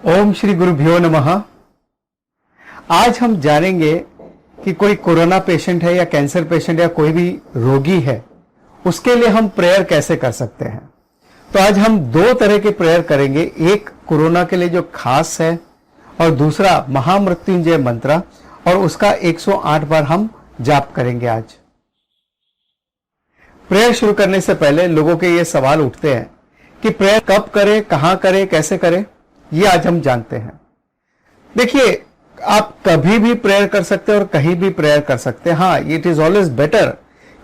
ओम श्री गुरुभ्यो नमः। आज हम जानेंगे कि कोई कोरोना पेशेंट है या कैंसर पेशेंट या कोई भी रोगी है, उसके लिए हम प्रेयर कैसे कर सकते हैं। तो आज हम दो तरह के प्रेयर करेंगे, एक कोरोना के लिए जो खास है और दूसरा महामृत्युंजय मंत्र, और उसका 108 बार हम जाप करेंगे। आज प्रेयर शुरू करने से पहले लोगों के ये सवाल उठते हैं कि प्रेयर कब करें, कहां करें, कैसे करें, ये आज हम जानते हैं। देखिए, आप कभी भी प्रेयर कर सकते हैं और कहीं भी प्रेयर कर सकते हैं। हाँ, इट इज ऑलवेज बेटर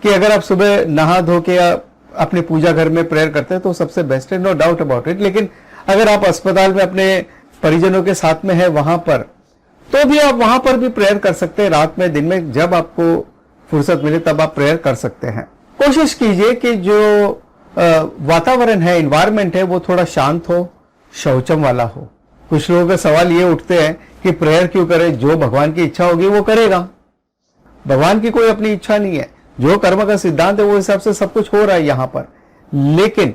कि अगर आप सुबह नहा धो के या अपने पूजा घर में प्रेयर करते हैं तो सबसे बेस्ट है, नो डाउट अबाउट इट। लेकिन अगर आप अस्पताल में अपने परिजनों के साथ में है वहां पर, तो भी आप वहां पर भी प्रेयर कर सकते हैं। रात में, दिन में, जब आपको फुर्सत मिले तब आप प्रेयर कर सकते हैं। कोशिश कीजिए कि जो वातावरण है, इन्वायरमेंट है, वो थोड़ा शांत हो, शौचम वाला हो। कुछ लोगों के सवाल ये उठते हैं कि प्रेयर क्यों करें, जो भगवान की इच्छा होगी वो करेगा। भगवान की कोई अपनी इच्छा नहीं है, जो कर्म का सिद्धांत है वो हिसाब से सब कुछ हो रहा है यहां पर। लेकिन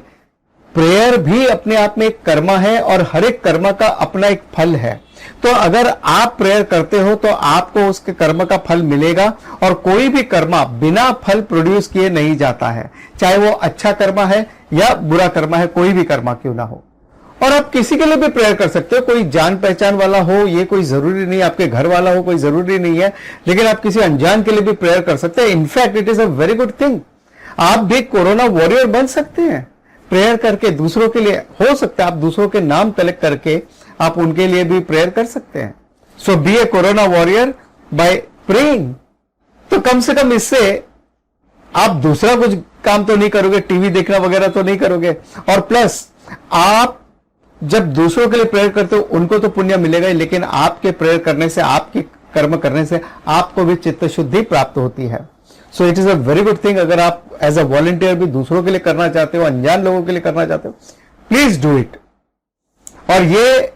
प्रेयर भी अपने आप में एक कर्म है और हर एक कर्म का अपना एक फल है। तो अगर आप प्रेयर करते हो तो आपको उसके कर्म का फल मिलेगा, और कोई भी कर्म बिना फल प्रोड्यूस किए नहीं जाता है, चाहे वो अच्छा कर्म है या बुरा कर्म है, कोई भी कर्म क्यों ना हो। और आप किसी के लिए भी प्रेयर कर सकते हो, कोई जान पहचान वाला हो, ये कोई जरूरी नहीं, आपके घर वाला हो, कोई जरूरी नहीं है, लेकिन आप किसी अनजान के लिए भी प्रेयर कर सकते हैं। In fact it is a very good thing. आप भी कोरोना वॉरियर बन सकते हैं प्रेयर करके, दूसरों के लिए हो सकता है। आप दूसरों के नाम कलेक्ट करके आप उनके लिए भी प्रेयर कर सकते हैं। सो बी ए कोरोना वॉरियर बाय प्रेइंग। तो कम से कम इससे आप दूसरा कुछ काम तो नहीं करोगे, टीवी देखना वगैरह तो नहीं करोगे, और प्लस आप जब दूसरों के लिए प्रेयर करते हो उनको तो पुण्य मिलेगा ही, लेकिन आपके प्रेयर करने से, आपके कर्म करने से आपको भी चित्त शुद्धि प्राप्त होती है। So it is a very good thing. अगर आप एज अ वॉलंटियर भी दूसरों के लिए करना चाहते हो, अनजान लोगों के लिए करना चाहते हो, प्लीज डू इट। और ये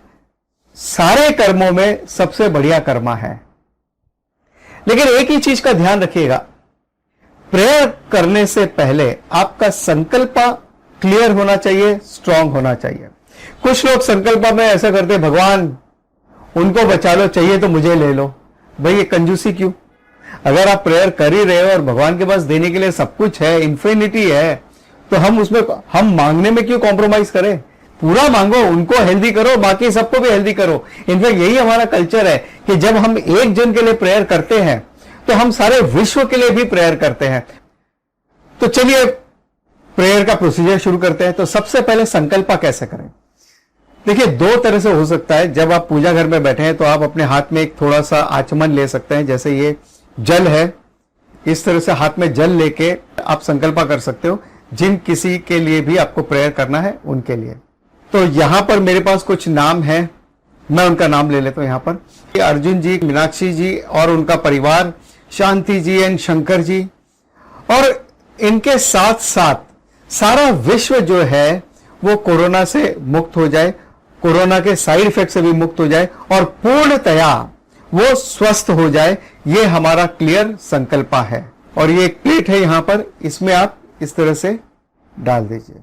सारे कर्मों में सबसे बढ़िया कर्म है। लेकिन एक ही चीज का ध्यान रखिएगा, प्रेयर करने से पहले आपका संकल्प क्लियर होना चाहिए, स्ट्रांग होना चाहिए। कुछ लोग संकल्प में ऐसा करते हैं, भगवान उनको बचा लो, चाहिए तो मुझे ले लो। भाई ये कंजूसी क्यों? अगर आप प्रेयर कर ही रहे हो और भगवान के पास देने के लिए सब कुछ है, इंफिनिटी है, तो हम मांगने में क्यों कॉम्प्रोमाइज करें? पूरा मांगो, उनको हेल्दी करो, बाकी सबको भी हेल्दी करो। इनफैक्ट यही हमारा कल्चर है कि जब हम एक जन के लिए प्रेयर करते हैं तो हम सारे विश्व के लिए भी प्रेयर करते हैं। तो चलिए प्रेयर का प्रोसीजर शुरू करते हैं। तो सबसे पहले संकल्प कैसे करें? देखिए, दो तरह से हो सकता है। जब आप पूजा घर में बैठे हैं तो आप अपने हाथ में एक थोड़ा सा आचमन ले सकते हैं, जैसे ये जल है, इस तरह से हाथ में जल लेके आप संकल्प कर सकते हो, जिन किसी के लिए भी आपको प्रेयर करना है उनके लिए। तो यहां पर मेरे पास कुछ नाम है, मैं उनका नाम ले लेता हूं। यहां पर अर्जुन जी, मीनाक्षी जी और उनका परिवार, शांति जी एंड शंकर जी, और इनके साथ साथ सारा विश्व जो है वो कोरोना से मुक्त हो जाए, कोरोना के साइड इफेक्ट से भी मुक्त हो जाए और पूर्णतया वो स्वस्थ हो जाए। ये हमारा क्लियर संकल्प है। और ये एक प्लेट है यहां पर, इसमें आप इस तरह से डाल दीजिए।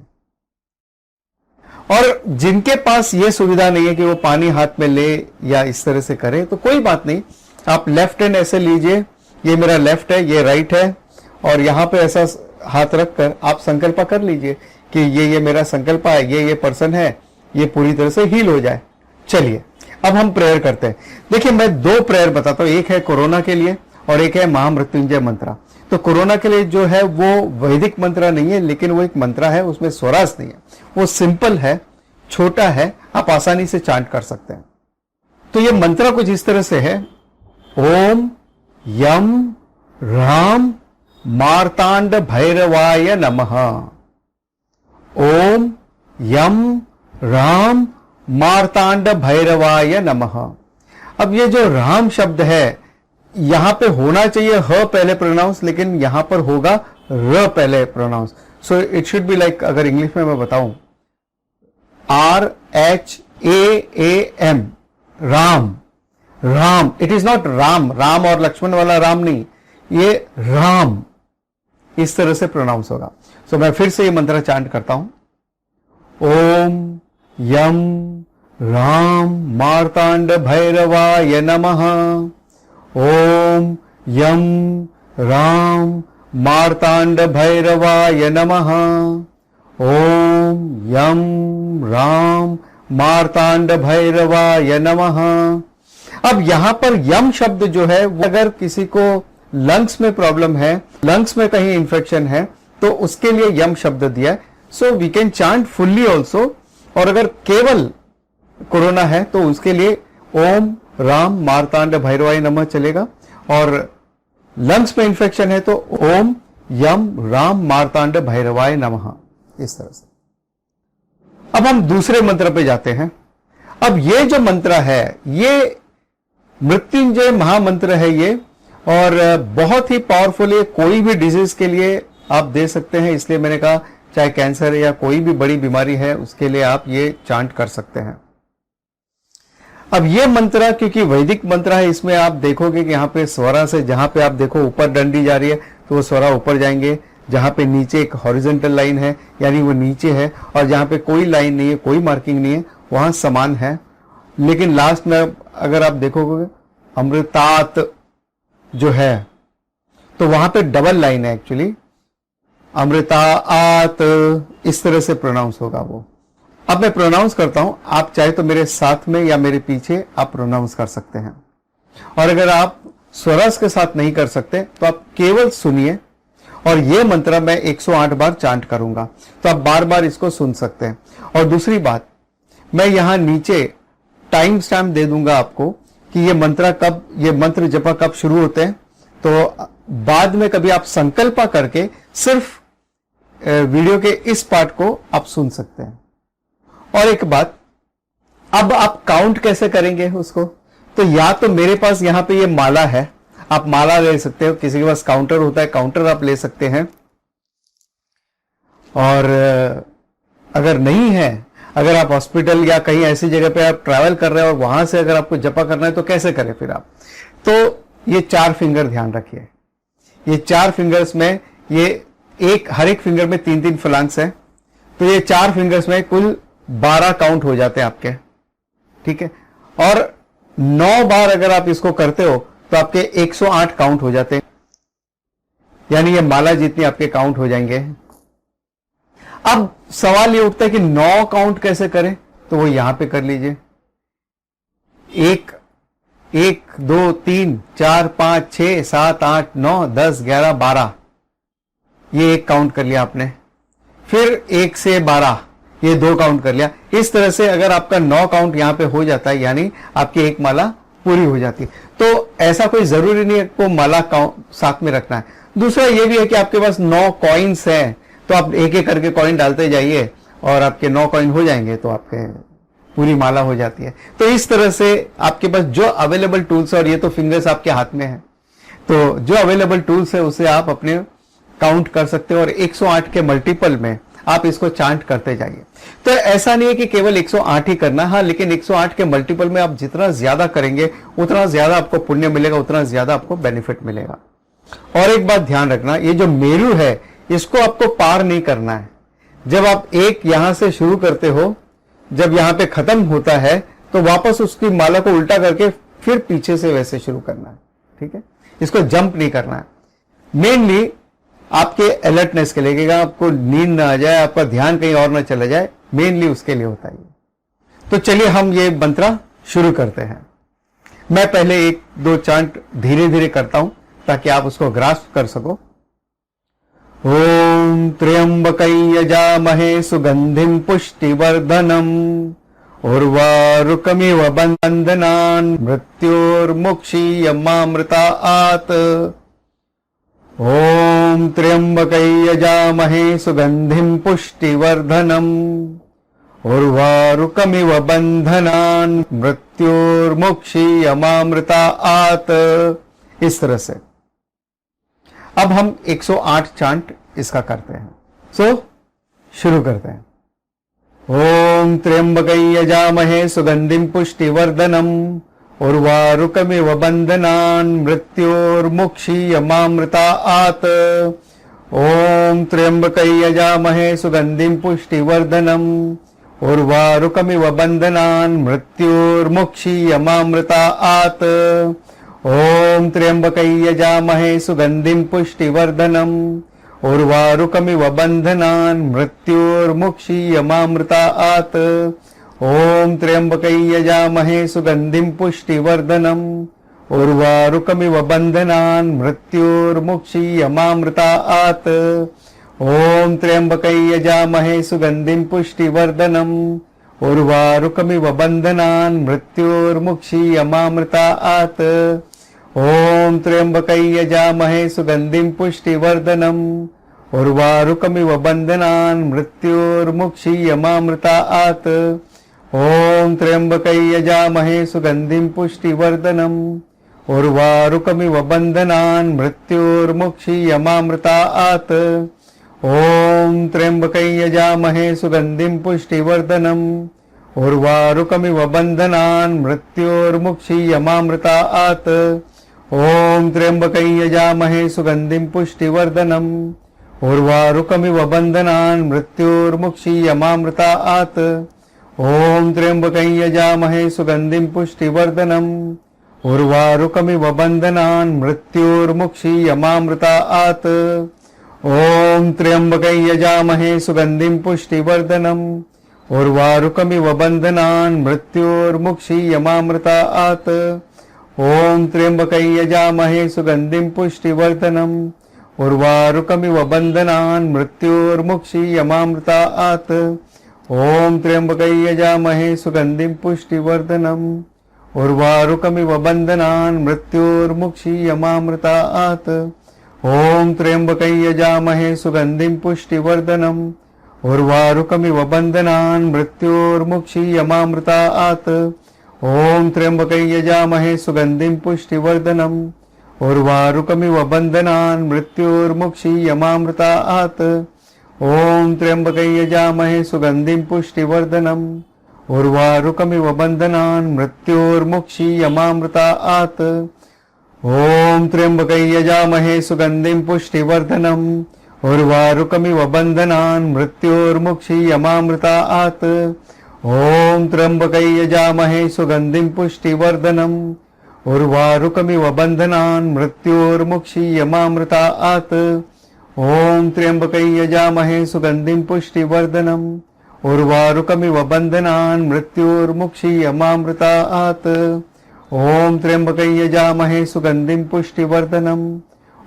और जिनके पास ये सुविधा नहीं है कि वो पानी हाथ में ले या इस तरह से करे, तो कोई बात नहीं, आप लेफ्ट हैंड ऐसे लीजिए, ये मेरा लेफ्ट है, ये राइट है, और यहां पे ऐसा हाथ रखकर आप संकल्प कर लीजिए कि ये मेरा संकल्प है, ये पर्सन है, ये पूरी तरह से हील हो जाए। चलिए अब हम प्रेयर करते हैं। देखिए, मैं दो प्रेयर बताता हूं, एक है कोरोना के लिए और एक है महामृत्युंजय मंत्र। तो कोरोना के लिए जो है वो वैदिक मंत्र नहीं है, लेकिन वो एक मंत्र है, उसमें स्वराज नहीं है, वो सिंपल है, छोटा है, आप आसानी से चांट कर सकते हैं। तो ये मंत्र कुछ इस तरह से है, ओम यम राम मार्तांड भैरवाय नमः। ओम यम राम मार्तांड भैरवाय नमः। अब ये जो राम शब्द है, यहां पे होना चाहिए ह पहले प्रोनाउंस, लेकिन यहां पर होगा र पहले pronounce. So it should be like, अगर इंग्लिश में मैं बताऊं, RHAAM, Ram. Ram, it is not Ram, Ram और लक्ष्मण वाला राम नहीं, ये राम इस तरह से प्रोनाउंस होगा। सो मैं फिर से ये मंत्र चांट करता हूं, ओम यम राम मार्तांड भैरवाय नमः। ओम यम राम मार्तांड भैरवाय नमः। ओम यम राम मार्तांड भैरवाय नमः। अब यहां पर यम शब्द जो है, अगर किसी को लंग्स में प्रॉब्लम है, लंग्स में कहीं इंफेक्शन है, तो उसके लिए यम शब्द दिया है। So we can chant fully also. और अगर केवल कोरोना है तो उसके लिए ओम राम मार्तांड भैरवाय नमः चलेगा। और लंग्स में इंफेक्शन है तो ओम यम राम मार्तांड भैरवाय नमः, इस तरह से। अब हम दूसरे मंत्र पे जाते हैं। अब ये जो मंत्र है, ये मृत्युंजय महामंत्र है ये, और बहुत ही पावरफुल है। कोई भी डिजीज के लिए आप दे सकते हैं, इसलिए मैंने कहा चाहे कैंसर या कोई भी बड़ी बीमारी है उसके लिए आप ये चांट कर सकते हैं। अब ये मंत्र क्योंकि वैदिक मंत्र है, इसमें आप देखोगे कि यहाँ पे स्वरा से, जहां पे आप देखो ऊपर डंडी जा रही है तो वो स्वरा ऊपर जाएंगे, जहां पे नीचे एक हॉरिजॉन्टल लाइन है यानी वो नीचे है, और जहां पे कोई लाइन नहीं है, कोई मार्किंग नहीं है, वहां समान है। लेकिन लास्ट में अगर आप देखोगे अमृतात जो है तो वहां पे डबल लाइन है एक्चुअली, अमृतात, इस तरह से प्रोनाउंस होगा वो। अब मैं प्रोनाउंस करता हूं, आप चाहे तो मेरे साथ में या मेरे पीछे आप प्रोनाउंस कर सकते हैं। और अगर आप स्वरस के साथ नहीं कर सकते तो आप केवल सुनिए, और ये मंत्र मैं 108 बार चांट करूंगा, तो आप बार बार इसको सुन सकते हैं। और दूसरी बात, मैं यहां नीचे टाइम स्टैम्प दे दूंगा आपको कि ये मंत्र जपा कब शुरू होते हैं, तो बाद में कभी आप संकल्पा करके सिर्फ वीडियो के इस पार्ट को आप सुन सकते हैं। और एक बात, अब आप काउंट कैसे करेंगे उसको, तो या तो मेरे पास यहां पे ये माला है, आप माला ले सकते हो, किसी के पास काउंटर होता है काउंटर आप ले सकते हैं। और अगर नहीं है, अगर आप हॉस्पिटल या कहीं ऐसी जगह पे आप ट्रैवल कर रहे हो और वहां से अगर आपको जपा करना है तो कैसे करें फिर आप, तो ये 4 फिंगर ध्यान रखिए। ये 4 फिंगर्स में ये हर एक फिंगर में 3-3 फलांक्स है, तो ये 4 फिंगर्स में कुल 12 काउंट हो जाते हैं आपके, ठीक है। और 9 बार अगर आप इसको करते हो तो आपके 108 काउंट हो जाते हैं, यानी ये माला जितनी आपके काउंट हो जाएंगे। अब सवाल ये उठता है कि 9 काउंट कैसे करें, तो वो यहां पे कर लीजिए। 1 2 3 4 5 6 7 8 9 10 11 12, ये 1 काउंट कर लिया आपने। फिर 1 से 12, ये 2 काउंट कर लिया। इस तरह से अगर आपका 9 काउंट यहां पे हो जाता है, यानी आपकी एक माला पूरी हो जाती है। तो ऐसा कोई जरूरी नहीं है आपको माला साथ में रखना है। दूसरा ये भी है कि आपके पास 9 कॉइन्स हैं, तो आप एक एक करके कॉइन डालते जाइए और आपके 9 कॉइन हो जाएंगे, तो आपके पूरी माला हो जाती है। तो इस तरह से आपके पास जो अवेलेबल टूल्स, और ये तो फिंगर्स आपके हाथ में है, तो जो अवेलेबल टूल्स है उसे आप अपने काउंट कर सकते हो, और 108 के मल्टीपल में आप इसको चांट करते जाइए। तो ऐसा नहीं है कि केवल 108 ही करना, हाँ, लेकिन 108 के मल्टीपल में आप जितना ज्यादा करेंगे उतना ज्यादा आपको पुण्य मिलेगा, उतना ज्यादा आपको बेनिफिट मिलेगा। और एक बात ध्यान रखना, ये जो मेरू है इसको आपको पार नहीं करना है। जब आप एक यहां से शुरू करते हो, जब यहां पे खत्म होता है तो वापस उसकी माला को उल्टा करके फिर पीछे से वैसे शुरू करना है, ठीक है। इसको जंप नहीं करना है। मेनली आपके अलर्टनेस के लिए, आपको नींद ना आ जाए, आपका ध्यान कहीं और ना चला जाए, मेनली उसके लिए होता है। तो चलिए हम ये मंत्र शुरू करते हैं। मैं पहले 1-2 चांट धीरे धीरे करता हूं ताकि आप उसको ग्रास्प कर सको। ओम त्र्यंबकै यजामहे सुगंधिम पुष्टिवर्धनम उर्वारुकमिव बंधनान् मृत्योर्मुक्षीयमामृतात्। ओम त्र्यंबकै यजामहे सुगंधिम पुष्टिवर्धनम उर्वारुकमिव बंधनान् मृत्योर्मुक्षीयमामृतात्। इस तरह से अब हम 108 चांट इसका करते हैं। सो शुरू करते हैं। ओम त्र्यंबकै यजामहे सुगंधिम पुष्टिवर्धनम उर्वारुकमिव बंधनान् मृत्योर्मुक्षीयमामृतात्। ओम त्र्यंबकै यजामहे सुगंधिम पुष्टिवर्धनम उर्वारुकमिव बन्धनान् मृत्योर्मुक्षीयमामृतात्। ॐ त्र्यम्बकै यजामहे सुगन्धिं पुष्टिवर्धनम् उर्वारुकमिव बन्धनान् मृत्योर्मुक्षीयमामृतात्। ॐ त्र्यम्बकै यजामहे सुगन्धिं पुष्टिवर्धनम् उर्वारुकमिव बन्धनान् मृत्योर्मुक्षीयमामृतात्। ॐ त्र्यम्बकै यजामहे सुगन्धिं पुष्टिवर्धनम् उर्वारुकमिव बन्धनान् मृत्योर्मुक्षीयमामृतात्। ॐ त्र्यम्बकै यजामहे सुगन्धिं पुष्टिवर्धनम् उर्वारुकमिव बन्धनान् मृत्योर्मुक्षीयमामृतात्। ॐ त्र्यम्बकै यजामहे सुगन्धिं पुष्टिवर्धनम् उर्वारुकमिव बन्धनान् मृत्योर्मुक्षीयमामृतात्। ॐ त्र्यम्बकै यजामहे सुगन्धिं पुष्टिवर्धनम् उर्वारुकमिव बन्धनान् मृत्योर्मुक्षीयमामृतात्। ॐ त्र्यम्बकै यजामहे सुगन्धिं पुष्टिवर्धनम् उर्वारुकमिव बन्धनान् मृत्योर्मुक्षीयमामृतात्। ॐ त्र्यम्बकै यजामहे सुगन्धिं पुष्टिवर्धनम् उर्वारुकमिव बन्धनान् मृत्योर्मुक्षीयमामृतात्। ॐ त्र्यम्बकै यजामहे सुगन्धिं पुष्टिवर्धनम् उर्वारुकमिव बन्धनान् मृत्योर्मुक्षीयमामृतात्। ॐ त्र्यम्बकै यजामहे सुगन्धिं पुष्टिवर्धनम् उर्वारुकमिव बन्धनान् मृत्योर्मुक्षीयमामृतात्। ॐ त्र्यम्बकै यजामहे सुगन्धिं पुष्टिवर्धनम् उर्वारुकमिव बन्धनान् मृत्योर्मुक्षीयमामृतात्। ॐ त्र्यम्बकै यजामहे सुगन्धिं पुष्टिवर्धनम् उर्वारुकमिव बन्धनान् मृत्योर्मुक्षीयमामृतात्। ॐ त्र्यम्बकै यजामहे सुगन्धिं पुष्टिवर्धनम् उर्वारुकमिव बन्धनान् मृत्योर्मुक्षीयमामृतात्। ॐ त्र्यम्बकै यजामहे सुगन्धिं पुष्टिवर्धनम् उर्वारुकमिव बन्धनान् मृत्योर्मुक्षीयमामृतात्। ॐ त्र्यम्बकै यजामहे सुगन्धिं पुष्टिवर्धनम् उर्वारुकमिव बन्धनान् मृत्योर्मुक्षीयमामृतात्। ॐ त्र्यम्बकै यजामहे सुगन्धिं पुष्टिवर्धनम् उर्वारुकमिव बन्धनान् मृत्योर्मुक्षीयमामृतात्। ॐ त्र्यम्बकै यजामहे सुगन्धिं पुष्टिवर्धनम् उर्वारुकमिव बन्धनान् मृत्योर्मुक्षीयमामृतात्। ॐ त्र्यम्बकै यजामहे सुगन्धिं पुष्टिवर्धनम्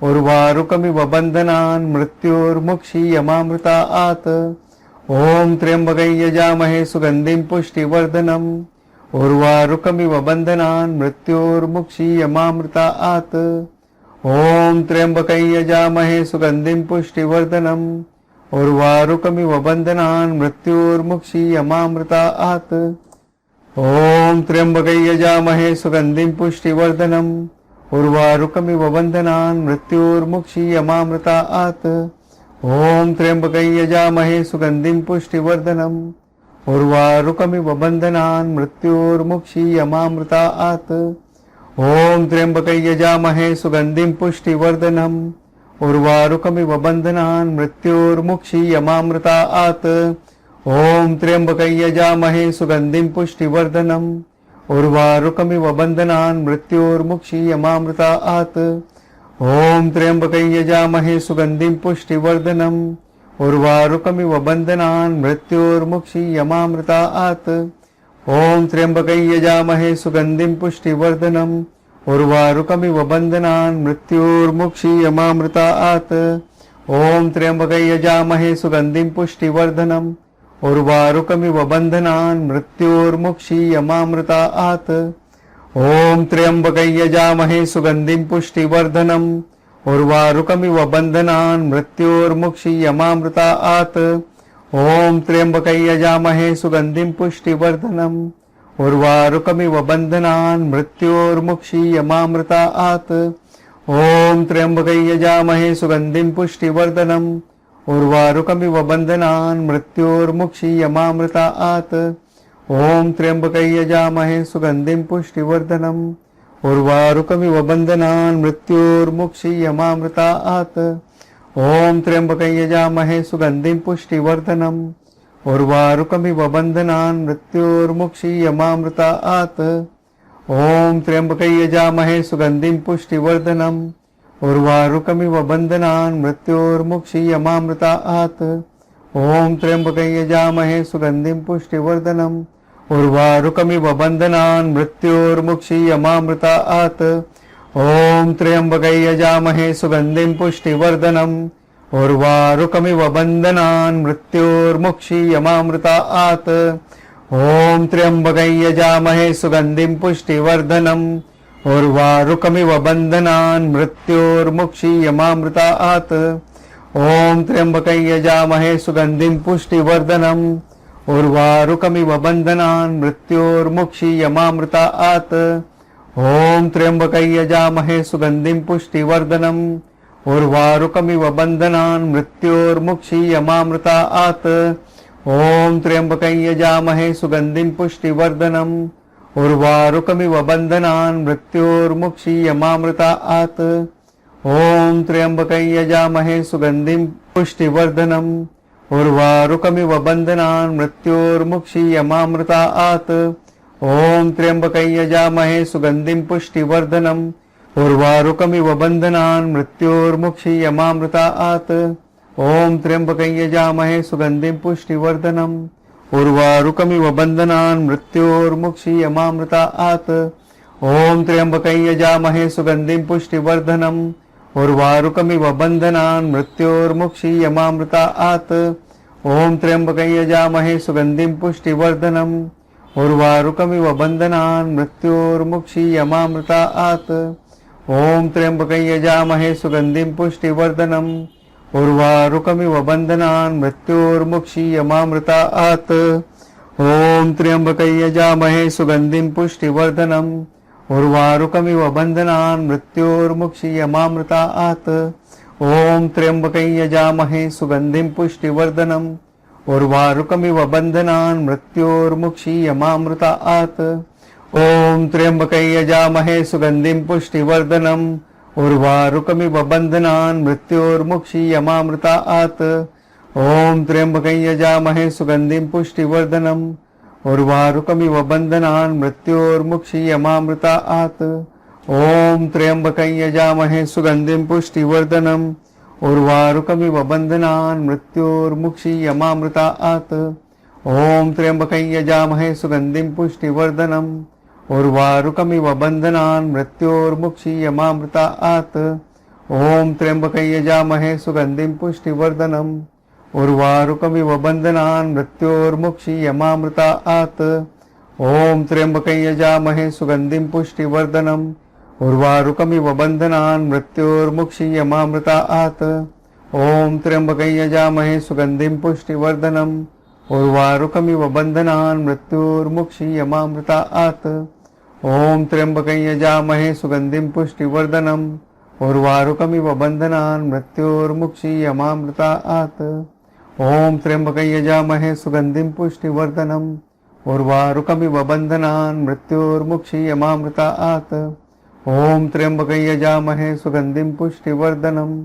उर्वारुकमिव बन्धनान् मृत्योर्मुक्षीयमामृतात्। ॐ त्र्यम्बकै यजामहे सुगन्धिं पुष्टिवर्धनम् उर्वारुकमिव बन्धनान् मृत्योर्मुक्षीयमामृतात्। ॐ त्र्यम्बकै यजामहे सुगन्धिं पुष्टिवर्धनम् उर्वारुकमिव बन्धनान् मृत्योर्मुक्षीयमामृतात्। ॐ त्र्यम्बकै यजामहे सुगन्धिं पुष्टिवर्धनम् उर्वारुकमिव बन्धनान् मृत्योर्मुक्षीयमामृतात्। ॐ त्र्यम्बकै यजामहे सुगन्धिं पुष्टिवर्धनम् उर्वारुकमिव बन्धनान् मृत्योर्मुक्षीयमामृतात्। ॐ त्र्यम्बकै यजामहे सुगन्धिं पुष्टिवर्धनम् उर्वारुकमिव बन्धनान् मृत्योर्मुक्षीयमामृतात्। ॐ त्र्यम्बकै यजामहे सुगन्धिं पुष्टिवर्धनम् उर्वारुकमिव बन्धनान् मृत्योर्मुक्षीयमामृतात्। ॐ त्र्यम्बकै यजामहे सुगन्धिं पुष्टिवर्धनम् उर्वारुकमिव बन्धनान् मृत्योर्मुक्षीयमामृतात्। ॐ त्र्यम्बकै यजामहे सुगन्धिं पुष्टिवर्धनम् उर्वारुकमिव बन्धनान् मृत्योर्मुक्षीयमामृतात्। ॐ त्र्यम्बकै यजामहे सुगन्धिं पुष्टिवर्धनम् उर्वारुकमिव बन्धनान् मृत्योर्मुक्षीयमामृतात्। ॐ त्र्यम्बकै यजामहे सुगन्धिं पुष्टिवर्धनम् उर्वारुकमिव बन्धनान् मृत्योर्मुक्षीयमामृतात्। ॐ त्र्यम्बकै यजामहे सुगन्धिं पुष्टिवर्धनम् उर्वारुकमिव बन्धनान् मृत्योर्मुक्षीयमामृतात्। ॐ त्र्यम्बकै यजामहे सुगन्धिं पुष्टिवर्धनम् उर्वारुकमिव बन्धनान् मृत्योर्मुक्षीयमामृतात्। ॐ त्र्यम्बकै यजामहे सुगन्धिं पुष्टिवर्धनम् उर्वारुकमिव बन्धनान् मृत्योर्मुक्षीयमामृतात्। ॐ त्र्यम्बकै यजामहे सुगन्धिं पुष्टिवर्धनम् उर्वारुकमिव बन्धनान् मृत्योर्मुक्षीयमामृतात्। ॐ त्र्यम्बकं यजामहे सुगन्धिं पुष्टिवर्धनम् उर्वारुकमिव बन्धनान् मृत्योर्मुक्षीयमामृतात्। ॐ त्र्यम्बकं यजामहे सुगन्धिं पुष्टिवर्धनम् उर्वारुकमिव बन्धनान् मृत्योर्मुक्षीयमामृतात्। ॐ त्र्यम्बकं यजामहे सुगन्धिं पुष्टिवर्धनम् उर्वारुकमिव बन्धनान् मृत्योर्मुक्षीयमामृतात्। ॐ त्र्यम्बकं यजामहे सुगन्धिं पुष्टिवर्धनम् उर्वारुकमिव बन्धनान् मृत्योर्मुक्षीयमामृतात्। ॐ त्र्यम्बकं यजामहे सुगन्धिं पुष्टिवर्धनम् उर्वारुकमिव बन्धनान् मृत्योर्मुक्षीयमामृतात्। ॐ त्र्यम्बकं यजामहे सुगन्धिं पुष्टिवर्धनम् उर्वारुकमिव बन्धनान् मृत्योर्मुक्षीयमामृतात्। ॐ त्र्यम्बकं यजामहे सुगन्धिं पुष्टिवर्धनम् उर्वारुकमिव बन्धनान् मृत्योर्मुक्षीयमामृतात्। ॐ त्र्यम्बकं यजामहे सुगन्धिं पुष्टिवर्धनम् उर्वारुकमिव बन्धनान् मृत्योर्मुक्षीयमामृतात्। ॐ त्र्यम्बकं यजामहे सुगन्धिं पुष्टिवर्धनम् उर्वारुकमिव बन्धनान् मृत्योर्मुक्षीयमामृतात्। ॐ त्र्यम्बकं यजामहे सुगन्धिं पुष्टिवर्धनम् उर्वारुकमिव बन्धनान् मृत्योर्मुक्षीयमामृतात्। ॐ त्र्यम्बकं यजामहे सुगन्धिं पुष्टिवर्धनम् उर्वारुकमिव बन्धनान् मृत्योर्मुक्षीयमामृतात्। ॐ त्र्यम्बकं यजामहे सुगन्धिं पुष्टिवर्धनम् उर्वारुकमिव बन्धनान् मृत्योर्मुक्षीयमामृतात्। ॐ त्र्यम्बकं यजामहे सुगन्धिं पुष्टिवर्धनम् उर्वारुकमिव बन्धनान् मृत्योर्मुक्षीयमामृतात्। ॐ त्र्यम्बकं यजामहे सुगन्धिं पुष्टिवर्धनम् उर्वारुकमिव बन्धनान् मृत्योर्मुक्षीयमामृतात्। ॐ त्र्यम्बकं यजामहे सुगन्धिं पुष्टिवर्धनम् उर्वारुकमिव बन्धनान् मृत्योर्मुक्षीयमामृतात्। ॐ त्र्यम्बकं यजामहे सुगन्धिं पुष्टिवर्धनम् उर्वारुकमिव बन्धनान् मृत्योर्मुक्षीयमामृतात्। ॐ त्र्यम्बकं यजामहे सुगन्धिं पुष्टिवर्धनम् उर्वारुकमिव बन्धनान् मृत्योर्मुक्षीयमामृतात्। ॐ त्र्यम्बकं यजामहे सुगन्धिं पुष्टिवर्धनम् उर्वारुकमिव बन्धनान् मृत्योर्मुक्षीयमामृतात्। ॐ त्र्यम्बकं यजामहे सुगन्धिं पुष्टिवर्धनम् उर्वारुकमिव बन्धनान् मृत्योर्मुक्षीयमामृतात्। ॐ त्र्यम्बकं यजामहे सुगन्धिं पुष्टिवर्धनम् उर्वारुकमिव बन्धनान् मृत्योर्मुक्षीयमामृतात्। ॐ त्र्यम्बकं यजामहे सुगन्धिं पुष्टिवर्धनम् उर्वारुकमिव बन्धनान् मृत्योर्मुक्षीयमामृतात्। ॐ त्र्यम्बकं यजामहे सुगन्धिं पुष्टिवर्धनम् उर्वारुकमिव बन्धनान् मृत्योर्मुक्षीयमामृतात्। ॐ त्र्यम्बकं यजामहे सुगन्धिं पुष्टिवर्धनम् उर्वारुकमिव बन्धनान् मृत्योर्मुक्षीयमामृतात्। ॐ त्र्यम्बकं यजामहे सुगन्धिं पुष्टिवर्धनम् उर्वारुकमिव बन्धनान् मृत्योर्मुक्षीयमामृतात्। ॐ त्र्यम्बकं यजामहे सुगन्धिं पुष्टिवर्धनम्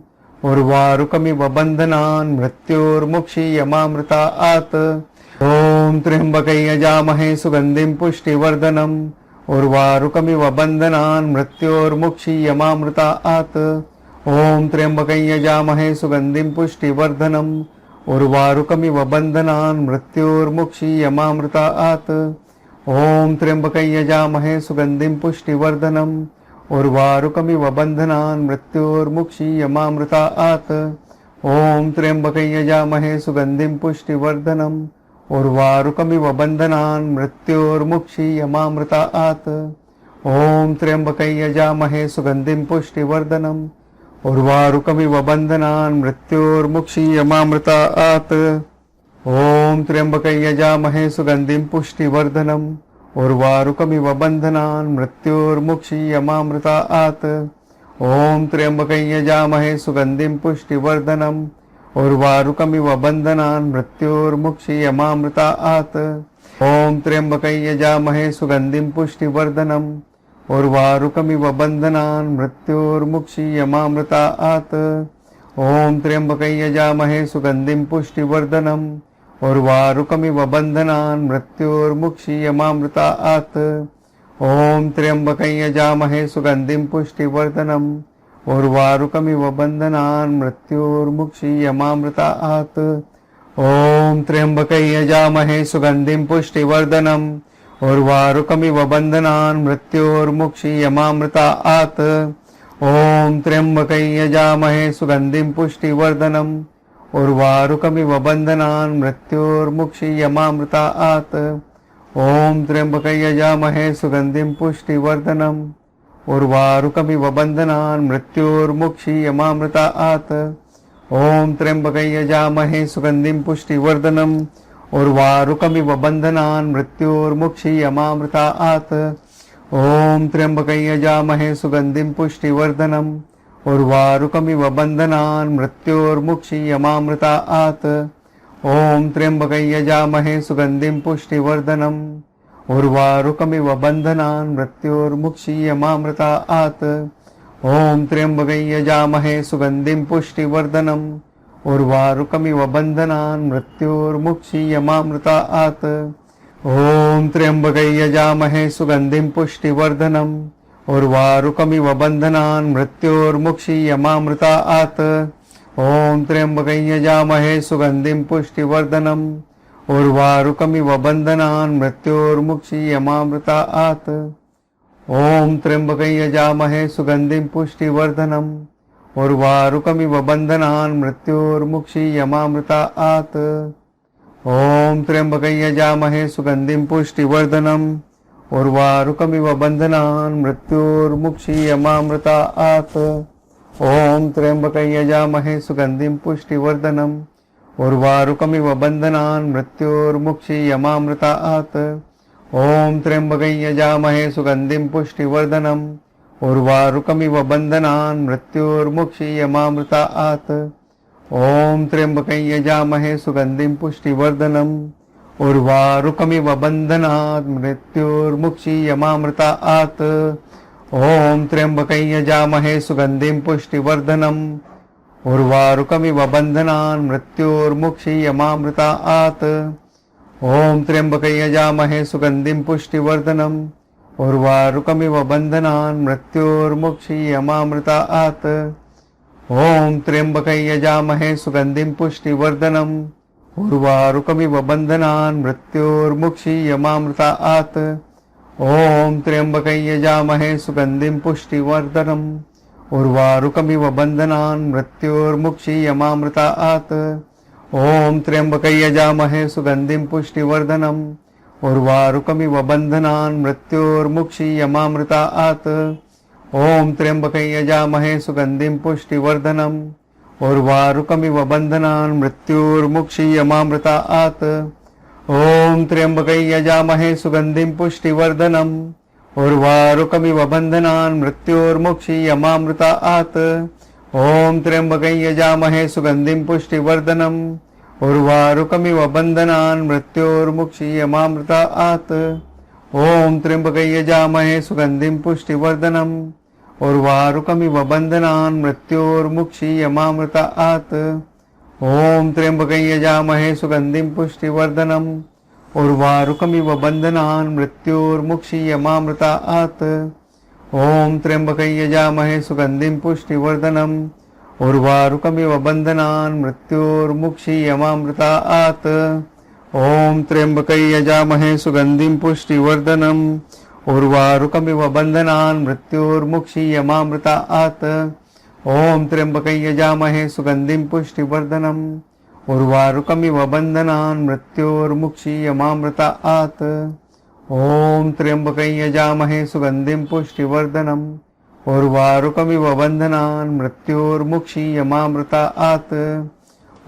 उर्वारुकमिव बन्धनान् मृत्योर्मुक्षीयमामृतात्। ॐ त्र्यम्बकं यजामहे सुगन्धिं पुष्टिवर्धनम् उर्वारुकमिव बन्धनान् मृत्योर्मुक्षीयमामृतात्। ॐ त्र्यम्बकं यजामहे सुगन्धिं पुष्टिवर्धनम् उर्वारुकमिव बन्धनान् मृत्योर्मुक्षीयमामृतात्। ॐ त्र्यम्बकं यजामहे सुगन्धिं पुष्टिवर्धनम् उर्वारुकमिव बन्धनान् मृत्योर्मुक्षीयमामृतात्। ॐ त्र्यम्बकं यजामहे सुगन्धिं पुष्टिवर्धनम् उर्वारुकमिव बन्धनान् मृत्योर्मुक्षीयमामृतात्। ॐ त्र्यम्बकं यजामहे सुगन्धिं पुष्टिवर्धनम् उर्वारुकमिव बन्धनान् मृत्योर्मुक्षीयमामृतात्। ॐ त्र्यम्बकं यजामहे सुगन्धिं पुष्टिवर्धनम् उर्वारुकमिव बन्धनान् मृत्योर्मुक्षीयमामृतात्। ॐ त्र्यम्बकं यजामहे सुगन्धिं पुष्टिवर्धनम् उर्वारुकमिव बन्धनान् मृत्योर्मुक्षीयमामृतात्। ॐ त्र्यम्बकं यजामहे सुगन्धिं पुष्टिवर्धनम् उर्वारुकमिव बन्धनान् मृत्योर्मुक्षीयमामृतात्। ॐ त्र्यम्बकं यजामहे सुगन्धिं पुष्टिवर्धनम् उर्वारुकमिव बन्धनान् मृत्योर्मुक्षीयमामृतात्। ॐ त्र्यम्बकं यजामहे सुगन्धिं पुष्टिवर्धनम् उर्वारुकमिव बन्धनान् मृत्योर्मुक्षीयमामृतात्। ॐ त्र्यम्बकं यजामहे सुगन्धिं पुष्टिवर्धनम् उर्वारुकमिव बन्धनान् मृत्योर्मुक्षीयमामृतात्। ॐ त्र्यम्बकं यजामहे सुगन्धिं पुष्टिवर्धनम् उर्वारुकमिव बन्धनान् मृत्योर्मुक्षीयमामृतात्। ॐ त्र्यम्बकं यजामहे सुगन्धिं पुष्टिवर्धनम् उर्वारुकमिव बन्धनान् मृत्योर्मुक्षीयमामृतात्। ॐ त्र्यम्बकं यजामहे सुगन्धिं पुष्टिवर्धनम् उर्वारुकमिव बन्धनान् मृत्योर्मुक्षीयमामृतात्। ॐ त्र्यम्बकं यजामहे सुगन्धिं पुष्टिवर्धनम् उर्वारुकमिव बन्धनान् मृत्योर्मुक्षीयमामृतात्। ॐ त्र्यम्बकं यजामहे सुगन्धिं पुष्टिवर्धनम् उर्वारुकमिव बन्धनान् मृत्योर्मुक्षीयमामृतात्। ॐ त्र्यम्बकं यजामहे सुगन्धिं पुष्टिवर्धनम् उर्वारुकमिव बन्धनान् मृत्योर्मुक्षीयमामृतात्। ॐ त्र्यम्बकं यजामहे सुगन्धिं पुष्टिवर्धनम् उर्वारुकमिव बन्धनान् मृत्योर्मुक्षीयमामृतात्। ॐ त्र्यम्बकं यजामहे सुगन्धिं पुष्टिवर्धनम् उर्वारुकमिव बन्धनान् मृत्योर्मुक्षीयमामृतात्। ॐ त्र्यम्बकं यजामहे सुगन्धिं पुष्टिवर्धनम् उर्वारुकमिव बन्धनान् मृत्योर्मुक्षीयमामृतात्। ॐ त्र्यम्बकं यजामहे सुगन्धिं पुष्टिवर्धनम् उर्वारुकमिव बन्धनान् मृत्योर्मुक्षीयमामृतात्। ॐ त्र्यम्बकं यजामहे सुगन्धिं पुष्टिवर्धनम् उर्वारुकमिव बन्धनान् मृत्योर्मुक्षीयमामृतात्। ॐ त्र्यम्बकं यजामहे सुगन्धिं पुष्टिवर्धनम् उर्वारुकमिव बन्धनान् मृत्योर्मुक्षीयमामृतात्। ॐ त्र्यम्बकं यजामहे सुगन्धिं पुष्टिवर्धनम् उर्वारुकमिव बन्धनान् मृत्योर्मुक्षीयमामृतात्। ॐ त्र्यम्बकं यजामहे सुगन्धिं पुष्टिवर्धनम् उर्वारुकमिव बन्धनान् मृत्योर्मुक्षीयमामृतात्। ॐ त्र्यम्बकं यजामहे सुगन्धिं पुष्टिवर्धनम् उर्वारुकमिव बन्धनान् मृत्योर्मुक्षीयमामृतात्। ॐ त्र्यम्बकं यजामहे सुगन्धिं पुष्टिवर्धनम् उर्वारुकमिव बन्धनान् मृत्योर्मुक्षीयमामृतात्। ॐ त्र्यम्बकं यजामहे सुगन्धिं पुष्टिवर्धनम् उर्वारुकमिव बन्धनान् मृत्योर्मुक्षीयमामृतात्। ॐ त्र्यम्बकं यजामहे सुगन्धिं पुष्टिवर्धनम् उर्वारुकमिव बन्धनान् मृत्योर्मुक्षीयमामृतात्। ॐ त्र्यम्बकं यजामहे सुगन्धिं पुष्टिवर्धनम् उर्वारुकमिव बन्धनान् मृत्योर्मुक्षीयमामृतात्। ॐ त्र्यम्बकं यजामहे सुगन्धिं पुष्टिवर्धनम् उर्वारुकमिव बन्धनान् मृत्योर्मुक्षीयमामृतात्। ॐ त्र्यम्बकं यजामहे सुगन्धिं पुष्टिवर्धनम् उर्वारुकमिव बन्धनान् मृत्योर्मुक्षीयमामृतात्। ॐ त्र्यम्बकं यजामहे सुगन्धिं पुष्टिवर्धनम् उर्वारुकमिव बन्धनान् मृत्योर्मुक्षीयमामृतात्। ॐ त्र्यम्बकं यजामहे सुगन्धिं पुष्टिवर्धनम् उर्वारुकमिव बन्धनान् मृत्योर्मुक्षीयमामृतात्। ॐ त्र्यम्बकं यजामहे सुगन्धिं पुष्टिवर्धनम् उर्वारुकमिव बन्धनान् मृत्योर्मुक्षीयमामृतात्। ॐ त्र्यम्बकं यजामहे सुगन्धिं पुष्टिवर्धनम् उर्वारुकमिव बन्धनान् मृत्योर्मुक्षीयमामृतात्। ॐ त्र्यम्बकं यजामहे सुगन्धिं पुष्टिवर्धनम् उर्वारुकमिव बन्धनान् मृत्योर्मुक्षीयमामृतात्। ॐ त्र्यम्बकं यजामहे सुगन्धिं पुष्टिवर्धनम् उर्वारुकमिव बन्धनान् मृत्योर्मुक्षीयमामृतात्।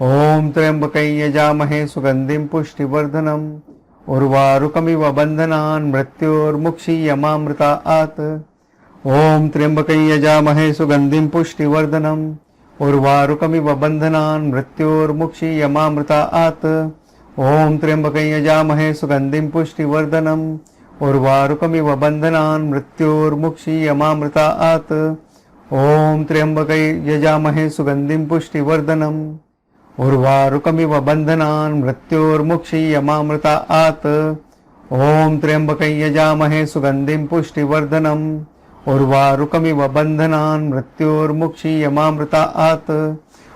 ॐ त्र्यम्बकं यजामहे सुगन्धिं पुष्टिवर्धनम् उर्वारुकमिव बन्धनान् मृत्योर्मुक्षीयमामृतात्। ॐ त्र्यम्बकं यजामहे सुगन्धिं पुष्टिवर्धनम् उर्वारुकमिव बन्धनान् मृत्योर्मुक्षीयमामृतात्। ॐ त्र्यम्बकं यजामहे सुगन्धिं पुष्टिवर्धनम् उर्वारुकमिव बन्धनान् मृत्योर्मुक्षीयमामृतात्। ॐ त्र्यम्बकं यजामहे सुगन्धिं पुष्टिवर्धनम् उर्वारुकमिव बन्धनान् मृत्योर्मुक्षीयमामृतात्। ॐ त्र्यम्बकं यजामहे सुगन्धिं पुष्टिवर्धनम् उर्वारुकमिव बन्धनान् मृत्योर्मुक्षीयमामृतात्।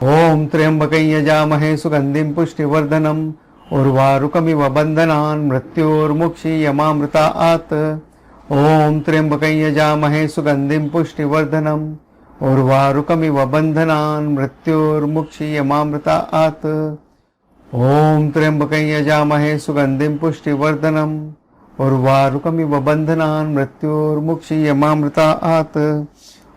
ॐ त्र्यम्बकं यजामहे सुगन्धिं पुष्टिवर्धनम् उर्वारुकमिव बन्धनान् मृत्योर्मुक्षीयमामृतात्। ॐ त्र्यम्बकं यजामहे सुगन्धिं पुष्टिवर्धनम् उर्वारुकमिव बन्धनान् मृत्योर्मुक्षीयमामृतात्। ॐ त्र्यम्बकं यजामहे सुगन्धिं पुष्टिवर्धनम् उर्वारुकमिव बन्धनान् मृत्योर्मुक्षीयमामृतात्।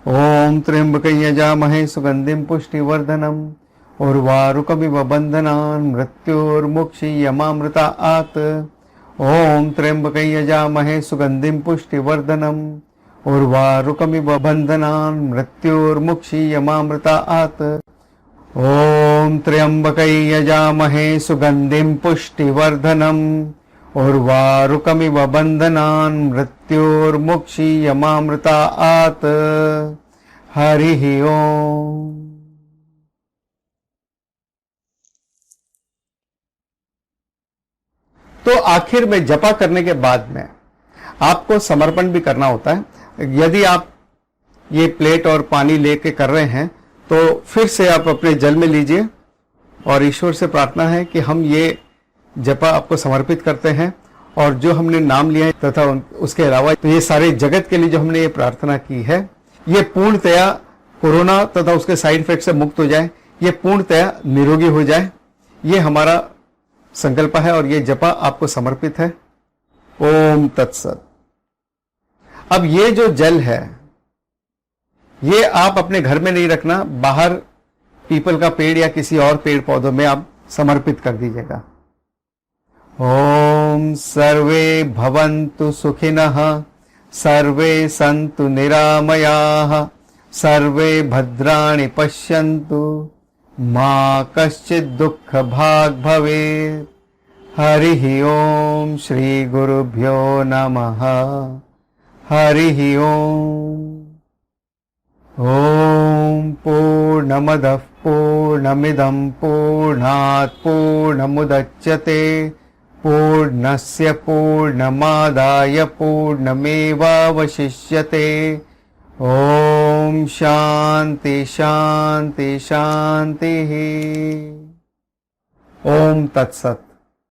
ॐ त्र्यम्बकं यजामहे सुगन्धिं पुष्टिवर्धनम् उर्वारुकमिव बन्धनान् मृत्योर्मुक्षीयमामृतात्। ॐ त्र्यम्बकं यजामहे सुगन्धिं पुष्टिवर्धनम् उर्वारुकमिव बन्धनान् मृत्योर्मुक्षीयमामृतात्। ॐ त्र्यम्बकं यजामहे सुगन्धिं पुष्टिवर्धनम् उर्वारुकमिव बन्धनान् मृत्योर्मुक्षीयमामृतात्। हरिः ओम्। तो आखिर में जपा करने के बाद में आपको समर्पण भी करना होता है। यदि आप ये प्लेट और पानी लेके कर रहे हैं तो फिर से आप अपने जल में लीजिए और ईश्वर से प्रार्थना है कि हम ये जपा आपको समर्पित करते हैं और जो हमने नाम लिया है तथा उसके अलावा तो ये सारे जगत के लिए जो हमने ये प्रार्थना की है ये पूर्णतया कोरोना तथा उसके साइड इफेक्ट से मुक्त हो जाए, ये पूर्णतया निरोगी हो जाए, ये हमारा संकल्प है और ये जपा आपको समर्पित है। ओम तत्सत। अब ये जो जल है ये आप अपने घर में नहीं रखना, बाहर पीपल का पेड़ या किसी और पेड़ पौधों में आप समर्पित कर दीजिएगा। ओम सर्वे भवन्तु सुखिनः सर्वे सन्तु निरामयाः सर्वे भद्राणि पश्यन्तु मा कश्चित् दुःख भाग् भवेत्। हरिः ओम श्री गुरुभ्यो नमः। हरिः ओम। ओम पूर्णमदः पूर्णमिदं पूर्णात् पूर्णमुदच्यते पूर्णस्य पूर्णमादाय पूर्णमेवावशिष्यते। ओम शांति शांति शांति। ओम तत्सत।